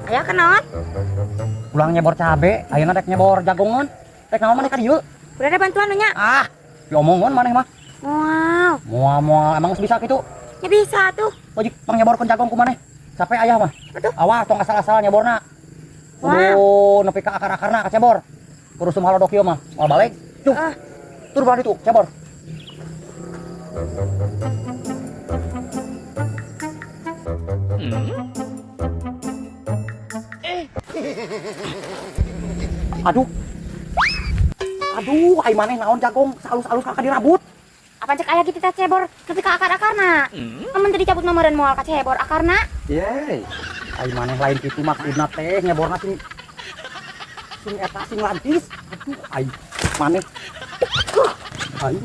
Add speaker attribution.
Speaker 1: Aya kenaon?
Speaker 2: Pulang nyebor cabe, ayeuna rek nyebor jagongan. Rek naon maneh ka dieu?
Speaker 1: Udah ada bantuan nya?
Speaker 2: Ah, diomongon maneh mah.
Speaker 1: Wow.
Speaker 2: Moal emang geus bisa kitu.
Speaker 1: Ya bisa tuh.
Speaker 2: Ojik pang nyeborkeun jagong ku maneh. Capek aya mah.
Speaker 1: Betul.
Speaker 2: Awas tong asal-asal nyeborna.
Speaker 1: Wah.
Speaker 2: Kudu nepi ka akar-akarna ka cebor. Kudu sum halodok ieu mah. Moal balik. Cuk. Tur balik itu cebor. Aduh. Aduh, ai maneh naon jagong salus-alus ka dirabut.
Speaker 1: Apa cek aya kita cebor nepi ka akar-akarna. Amun teu dicabut mah meureun moal ka cebor akarna.
Speaker 2: Yeay. Ai maneh lain kitu mah kuduna teh nyeborna sing eta sing lantis. Aduh, ai maneh. Ai.